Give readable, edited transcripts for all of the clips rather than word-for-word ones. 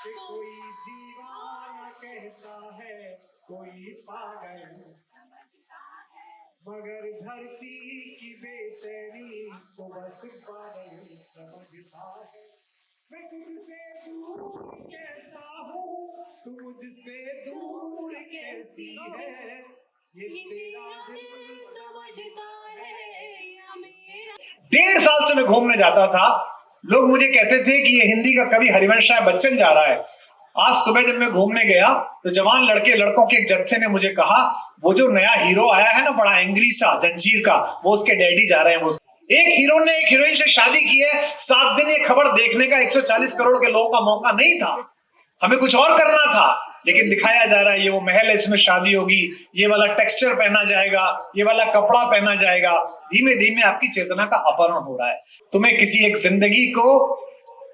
कोई दीवाना कहता है, कोई पागल, मगर धरती की बेचैनी को बस बादल समझता है। मैं तुझसे दूर कैसा हूँ, तू मुझसे दूर कैसी है, ये तेरा दिल समझता है या मेरा। 1.5 साल से मैं घूमने जाता था, लोग मुझे कहते थे कि ये हिंदी का कवि हरिवंश राय बच्चन जा रहा है। आज सुबह जब मैं घूमने गया तो जवान लड़कों के एक जत्थे ने मुझे कहा, वो जो नया हीरो आया है ना, बड़ा एंग्री सा जंजीर का, वो उसके डैडी जा रहे हैं। वो एक हीरो ने एक हीरोइन से शादी की है, 7 दिन ये खबर देखने का 140 करोड़ के लोगों का मौका नहीं था। हमें कुछ और करना था, लेकिन दिखाया जा रहा है ये वो महल है, इसमें शादी होगी, ये वाला टेक्सचर पहना जाएगा, ये वाला कपड़ा पहना जाएगा। धीमे धीमे आपकी चेतना का अपहरण हो रहा है। तुम्हें किसी एक जिंदगी को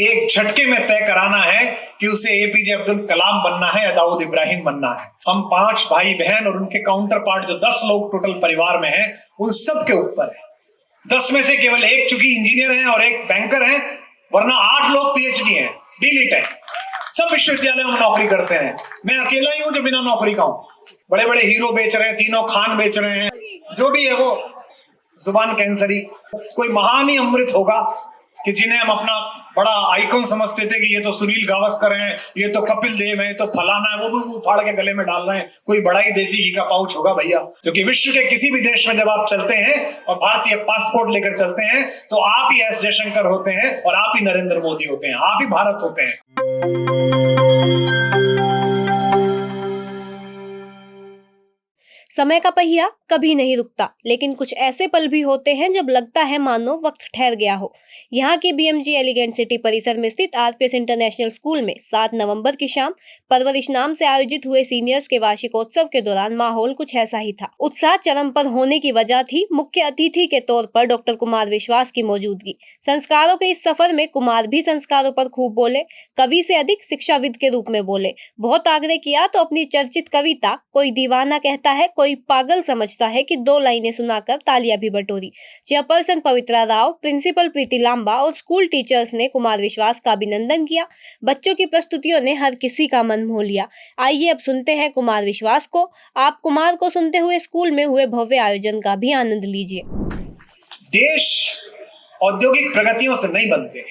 एक झटके में तय कराना है कि उसे एपीजे अब्दुल कलाम बनना है या दाऊद इब्राहिम बनना है। हम 5 भाई बहन और उनके काउंटर पार्ट जो 10 लोग टोटल परिवार में हैं, उन सब के ऊपर है। 10 में से केवल एक चूंकि इंजीनियर हैं और एक बैंकर हैं, वरना 8 लोग पीएचडी हैं, डीलिट है, सब विश्वविद्यालयों में नौकरी करते हैं। मैं अकेला ही हूं जो बिना नौकरी का हूं। बड़े बड़े हीरो बेच रहे हैं, तीनों खान बेच रहे हैं, जो भी है वो जुबान कैंसरी। कोई महान ही अमृत होगा कि जिन्हें हम अपना बड़ा आइकन समझते थे कि ये तो सुनील गावस्कर हैं, ये तो कपिल देव है, तो फलाना है, वो भी फाड़ के गले में डाल रहे हैं। कोई बड़ा ही देसी घी का पाउच होगा भैया, क्योंकि विश्व के किसी भी देश में जब आप चलते हैं और भारतीय पासपोर्ट लेकर चलते हैं तो आप ही एस जयशंकर होते हैं और आप ही नरेंद्र मोदी होते हैं, आप ही भारत होते हैं। समय का पहिया कभी नहीं रुकता, लेकिन कुछ ऐसे पल भी होते हैं जब लगता है मानो वक्त ठहर गया हो। यहाँ के बीएमजी एलिगेंट सिटी परिसर में स्थित आरपीएस इंटरनेशनल स्कूल में 7 नवंबर की शाम परवरिश नाम से आयोजित हुए सीनियर्स के वार्षिकोत्सव के दौरान माहौल कुछ ऐसा ही था। उत्साह चरम पर होने की वजह थी मुख्य अतिथि के तौर पर डॉक्टर कुमार विश्वास की मौजूदगी। संस्कारों के इस सफर में कुमार भी संस्कारों पर खूब बोले, कवि से अधिक शिक्षाविद के रूप में बोले। बहुत आग्रह किया तो अपनी चर्चित कविता कोई दीवाना कहता है, कोई पागल समझता है कि 2 लाइनें सुनाकर तालियां भी बटोरी। चेयरपर्सन पवित्रा राव, प्रिंसिपल प्रीति लांबा और स्कूल टीचर्स ने कुमार विश्वास का अभिनंदन किया। बच्चों की प्रस्तुतियों ने हर किसी का मन मोह लिया। आइए अब सुनते हैं कुमार विश्वास को। आप कुमार को सुनते हुए स्कूल में हुए भव्य आयोजन का भी आनंद लीजिए। देश औद्योगिक प्रगतियों से नहीं बनते,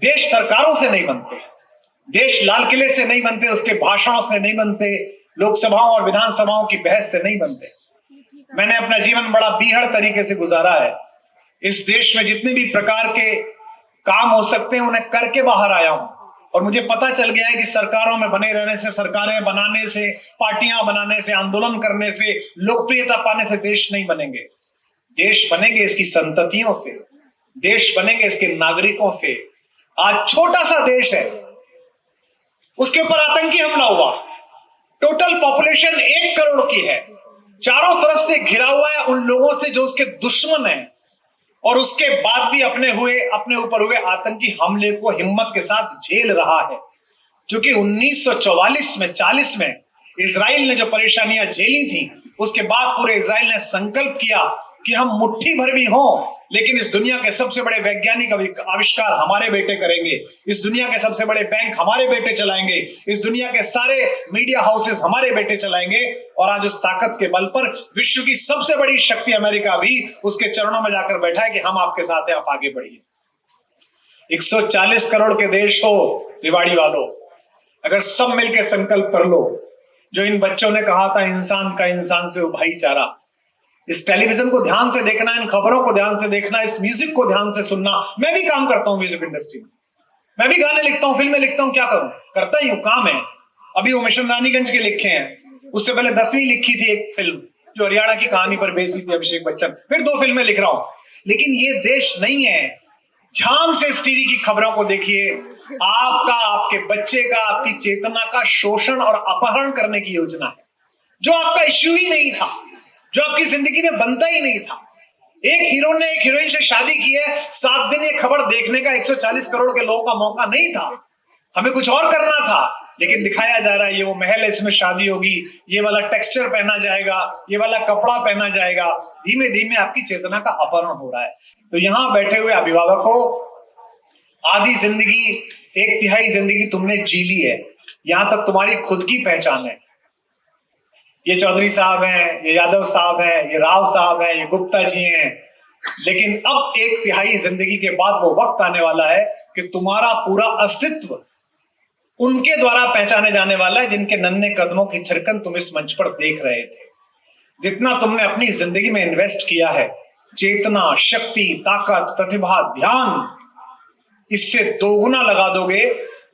देश सरकारों से नहीं बनते, देश लाल किले से नहीं बनते, उसके भाषणों से नहीं बनते, लोकसभाओं और विधानसभाओं की बहस से नहीं बनते। मैंने अपना जीवन बड़ा बीहड़ तरीके से गुजारा है। इस देश में जितने भी प्रकार के काम हो सकते हैं उन्हें करके बाहर आया हूं, और मुझे पता चल गया है कि सरकारों में बने रहने से, सरकारें बनाने से, पार्टियां बनाने से, आंदोलन करने से, लोकप्रियता पाने से देश नहीं बनेंगे। देश बनेंगे इसकी संततियों से, देश बनेंगे इसके नागरिकों से। आज छोटा सा देश है, उसके ऊपर आतंकी हमला हुआ, टोटल पॉपुलेशन 1 करोड़ की है, चारों तरफ से घिरा हुआ है उन लोगों से जो उसके दुश्मन हैं, और उसके बाद भी अपने ऊपर हुए आतंकी हमले को हिम्मत के साथ झेल रहा है। क्योंकि 1944 में 40 में इजराइल ने जो परेशानियां झेली थी, उसके बाद पूरे इजराइल ने संकल्प किया कि हम मुट्ठी भर भी हों, लेकिन इस दुनिया के सबसे बड़े वैज्ञानिक आविष्कार हमारे बेटे करेंगे, इस दुनिया के सबसे बड़े बैंक हमारे बेटे चलाएंगे, इस दुनिया के सारे मीडिया हाउसेस हमारे बेटे चलाएंगे। और आज उस ताकत के बल पर विश्व की सबसे बड़ी शक्ति अमेरिका भी उसके चरणों में जाकर बैठा है कि हम आपके साथ हैं, आप आगे बढ़िए। 140 करोड़ के देश हो रिवाड़ी वालों, अगर सब मिलकर संकल्प कर लो, जो इन बच्चों ने कहा था इंसान का इंसान से भाईचारा, इस टेलीविजन को ध्यान से देखना, इन खबरों को ध्यान से देखना, इस म्यूजिक को ध्यान से सुनना। मैं भी काम करता हूं म्यूजिक इंडस्ट्री में, मैं भी गाने लिखता हूं, फिल्में लिखता हूं, क्या करूं, करता ही हूं, काम है। अभी वो मिशन रानीगंज के लिखे हैं, उससे पहले 10वीं लिखी थी एक फिल्म जो हरियाणा की कहानी पर बेसी थी, अभिषेक बच्चन, फिर 2 फिल्में लिख रहा हूं। लेकिन ये देश नहीं है। ध्यान से इस टीवी की खबरों को देखिए, आपका, आपके बच्चे का, आपकी चेतना का शोषण और अपहरण करने की योजना है, जो आपका इश्यू ही नहीं था, जो आपकी जिंदगी में बनता ही नहीं था। एक हीरो ने एक हीरोइन से शादी की है, 7 दिन ये खबर देखने का 140 करोड़ के लोगों का मौका नहीं था। हमें कुछ और करना था, लेकिन दिखाया जा रहा है ये वो महल है, इसमें शादी होगी, ये वाला टेक्सचर पहना जाएगा, ये वाला कपड़ा पहना जाएगा। धीमे धीमे आपकी चेतना का अपहरण हो रहा है। तो यहां बैठे हुए अभिभावकों, आधी जिंदगी 1/3 जिंदगी तुमने जी ली है, यहां तक तुम्हारी खुद की पहचान है। ये चौधरी साहब हैं, ये यादव साहब हैं, ये राव साहब हैं, ये गुप्ता जी हैं, लेकिन अब 1/3 जिंदगी के बाद वो वक्त आने वाला है कि तुम्हारा पूरा अस्तित्व उनके द्वारा पहचाने जाने वाला है जिनके नन्हे कदमों की थिरकन तुम इस मंच पर देख रहे थे। जितना तुमने अपनी जिंदगी में इन्वेस्ट किया है, चेतना, शक्ति, ताकत, प्रतिभा, ध्यान, इससे दोगुना लगा दोगे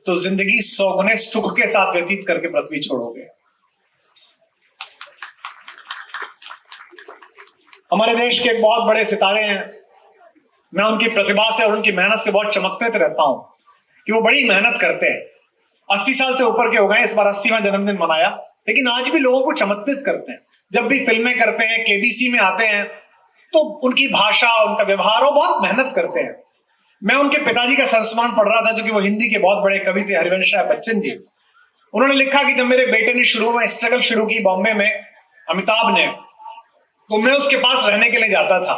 तो जिंदगी 100 गुने सुख के साथ व्यतीत करके पृथ्वी छोड़ोगे। हमारे देश के एक बहुत बड़े सितारे हैं, मैं उनकी प्रतिभा से और उनकी मेहनत से बहुत चमत्कृत रहता हूं कि वो बड़ी मेहनत करते हैं। 80 साल से ऊपर के हो गए, इस बार 80वां जन्मदिन मनाया, लेकिन आज भी लोगों को चमत्कृत करते हैं। जब भी फिल्में करते हैं, केबीसी में आते हैं, तो उनकी भाषा, उनका व्यवहार, वो बहुत मेहनत करते हैं। मैं उनके पिताजी का संस्मरण पढ़ रहा था, जो कि वो हिंदी के बहुत बड़े कवि थे, हरिवंश राय बच्चन जी। उन्होंने लिखा कि जब मेरे बेटे ने शुरू में स्ट्रगल शुरू की बॉम्बे में, अमिताभ ने, तो मैं उसके पास रहने के लिए जाता था।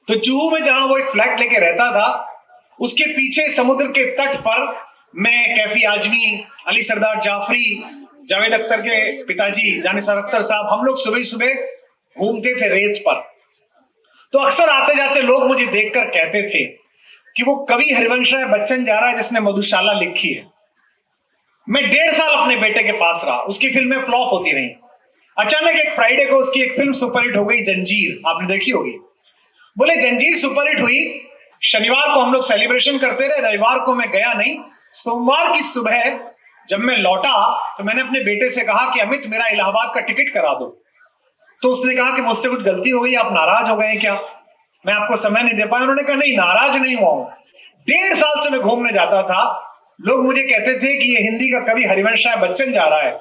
तो जुहू में जहां वो एक फ्लैट लेके रहता था, उसके पीछे समुद्र के तट पर मैं, कैफी आजमी, अली सरदार जाफरी, जावेद अख्तर के पिताजी जानिसार अख्तर साहब, हम लोग सुबह सुबह घूमते थे रेत पर। तो अक्सर आते जाते लोग मुझे देखकर कहते थे कि वो कवि हरिवंश राय बच्चन जा रहा है जिसने मधुशाला लिखी है। मैं 1.5 साल अपने बेटे के पास रहा, उसकी फिल्में फ्लॉप होती रही। अचानक एक फ्राइडे को उसकी एक फिल्म सुपरहिट हो गई, जंजीर, आपने देखी होगी। बोले जंजीर सुपरहिट हुई, शनिवार को हम लोग सेलिब्रेशन करते रहे, रविवार को मैं गया नहीं। सोमवार की सुबह जब मैं लौटा तो मैंने अपने बेटे से कहा कि अमित, मेरा इलाहाबाद का टिकट करा दो। तो उसने कहा कि मुझसे कुछ गलती हो गई, आप नाराज हो गए हैं क्या, मैं आपको समय नहीं दे पाया। उन्होंने कहा नहीं, नाराज नहीं हुआ हूं, 1.5 साल से मैं घूमने जाता था, लोग मुझे कहते थे कि ये हिंदी का कवि हरिवंश राय बच्चन जा रहा है।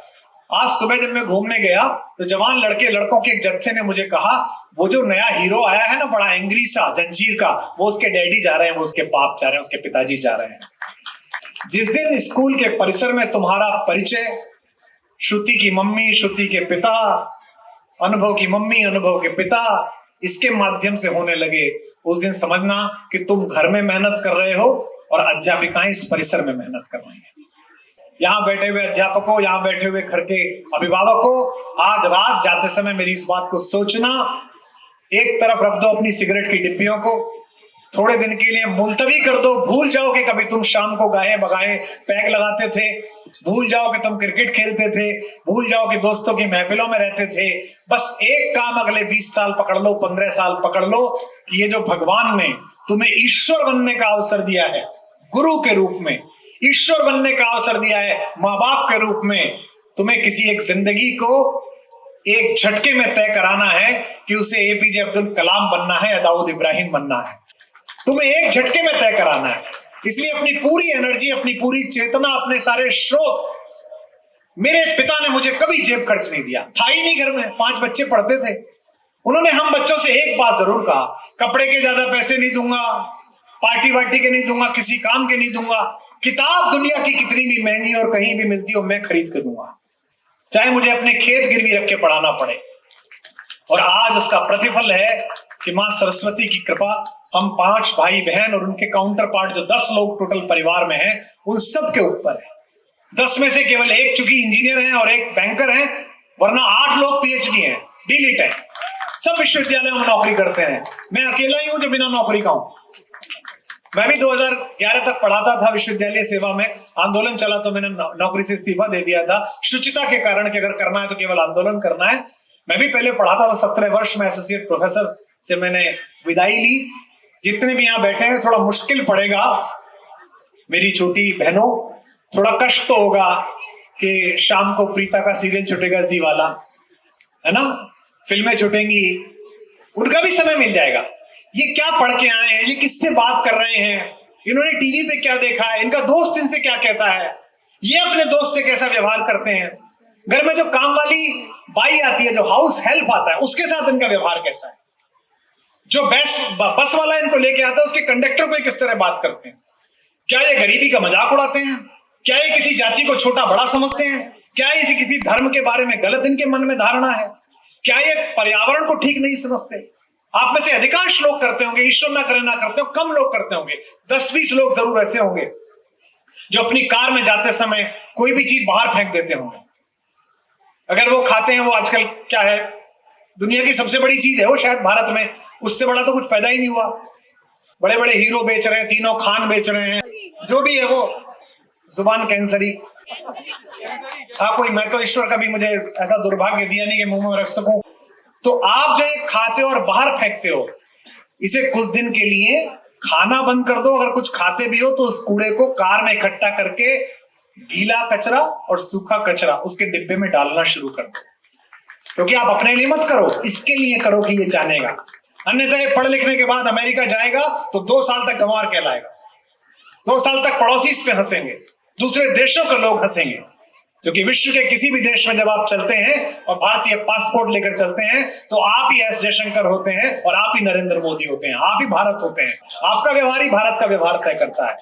आज सुबह जब मैं घूमने गया तो जवान लड़कों के एक जत्थे ने मुझे कहा, वो जो नया हीरो आया है ना, बड़ा एंग्री सा, जंजीर का, वो उसके डैडी जा रहे हैं, वो उसके बाप जा रहे हैं, उसके पिताजी जा रहे हैं। जिस दिन स्कूल के परिसर में तुम्हारा परिचय श्रुति की मम्मी, श्रुति के पिता, अनुभव की मम्मी, अनुभव के पिता, इसके माध्यम से होने लगे, उस दिन समझना कि तुम घर में मेहनत कर रहे हो और अध्यापिकाएं इस परिसर में मेहनत कर रही हैं। यहां बैठे हुए अध्यापकों, यहां बैठे हुए घर के अभिभावकों, आज रात जाते समय मेरी इस बात को सोचना, एक तरफ रख दो अपनी सिगरेट की डिब्बियों को, थोड़े दिन के लिए मुलतवी कर दो, भूल जाओ कि कभी तुम शाम को गाए बगाए पैग लगाते थे, भूल जाओ कि तुम क्रिकेट खेलते थे, भूल जाओ कि दोस्तों की महफिलों में रहते थे। बस एक काम अगले 20 साल पकड़ लो, 15 साल पकड़ लो कि ये जो भगवान ने तुम्हें ईश्वर बनने का अवसर दिया है, गुरु के रूप में ईश्वर बनने का अवसर दिया है, माँ बाप के रूप में, तुम्हें किसी एक जिंदगी को एक झटके में तय कराना है कि उसे एपीजे अब्दुल कलाम बनना है या दाऊद इब्राहिम बनना है। तुम्हें एक झटके में तय कराना है। इसलिए अपनी पूरी एनर्जी, अपनी पूरी चेतना, अपने सारे स्रोत, मेरे पिता ने मुझे कभी जेब खर्च नहीं दिया, था ही नहीं घर में, 5 बच्चे पढ़ते थे। उन्होंने हम बच्चों से एक बात जरूर कहा, कपड़े के ज्यादा पैसे नहीं दूंगा, पार्टी वार्टी के नहीं दूंगा, किसी काम के नहीं दूंगा, किताब दुनिया की कितनी भी महंगी और कहीं भी मिलती हो मैं खरीद के दूंगा, चाहे मुझे अपने खेत गिरवी रख के पढ़ाना पड़े। और आज उसका प्रतिफल है कि मां सरस्वती की कृपा, हम 5 भाई बहन और उनके काउंटर पार्ट जो 10 लोग टोटल परिवार में हैं, उन सब के ऊपर है। 10 में से केवल एक चूंकि इंजीनियर हैं और एक बैंकर हैं, वरना 8 लोग पीएचडी हैं, डीलिट है, सब विश्वविद्यालयों में नौकरी करते हैं। मैं अकेला ही हूं जो बिना नौकरी का हूं। मैं भी 2011 तक पढ़ाता था विश्वविद्यालय सेवा में, आंदोलन चला तो मैंने नौकरी से इस्तीफा दे दिया था, शुचिता के कारण कि अगर करना है तो केवल आंदोलन करना है। मैं भी पहले पढ़ाता था, 17 वर्ष में एसोसिएट प्रोफेसर से मैंने विदाई ली। जितने भी यहाँ बैठे हैं, थोड़ा मुश्किल पड़ेगा मेरी छोटी बहनों, थोड़ा कष्ट तो होगा कि शाम को प्रीता का सीरियल छूटेगा, जी वाला, है ना, फिल्में छूटेंगी, उनका भी समय मिल जाएगा। ये क्या पढ़ के आए हैं, ये किससे बात कर रहे हैं, इन्होंने टीवी पे क्या देखा है, इनका दोस्त इनसे क्या कहता है, ये अपने दोस्त से कैसा व्यवहार करते हैं, घर में जो काम वाली बाई आती है, जो हाउस हेल्प आता है, उसके साथ इनका व्यवहार कैसा है, जो बस वाला इनको लेके आता है उसके कंडक्टर को किस तरह बात करते हैं, क्या ये गरीबी का मजाक उड़ाते हैं, क्या ये किसी जाति को छोटा बड़ा समझते हैं, क्या ये किसी धर्म के बारे में गलत इनके मन में धारणा है, क्या ये पर्यावरण को ठीक नहीं समझते। आप में से अधिकांश लोग करते होंगे, ईश्वर ना करे ना करते हो, कम लोग करते होंगे, 10-20 लोग जरूर ऐसे होंगे जो अपनी कार में जाते समय कोई भी चीज बाहर फेंक देते होंगे। अगर वो खाते हैं, वो आजकल क्या है, दुनिया की सबसे बड़ी चीज है वो शायद भारत में, उससे बड़ा तो कुछ पैदा ही नहीं हुआ। बड़े बड़े हीरो बेच रहे हैं, तीनों खान बेच रहे हैं, जो भी है वो जुबान कैंसरी। हाँ, कोई, मैं तो ईश्वर का भी मुझे ऐसा दुर्भाग्य दिया नहीं कि मुंह में रख सकूं। तो आप जो ये खाते हो और बाहर फेंकते हो, इसे कुछ दिन के लिए खाना बंद कर दो। अगर कुछ खाते भी हो तो उस कूड़े को कार में इकट्ठा करके गीला कचरा और सूखा कचरा उसके डिब्बे में डालना शुरू कर दो। क्योंकि आप अपने लिए मत करो, इसके लिए करो कि ये जानेगा। अन्यथा ये पढ़ लिखने के बाद अमेरिका जाएगा तो 2 साल तक गंवार कहलाएगा। 2 साल तक पड़ोसी इस पे हंसेंगे, दूसरे देशों के लोग हंसेंगे। क्योंकि विश्व के किसी भी देश में जब आप चलते हैं और भारतीय पासपोर्ट लेकर चलते हैं तो आप ही एस जयशंकर होते हैं और आप ही नरेंद्र मोदी होते हैं, आप ही भारत होते हैं। आपका व्यवहार ही भारत का व्यवहार तय करता है।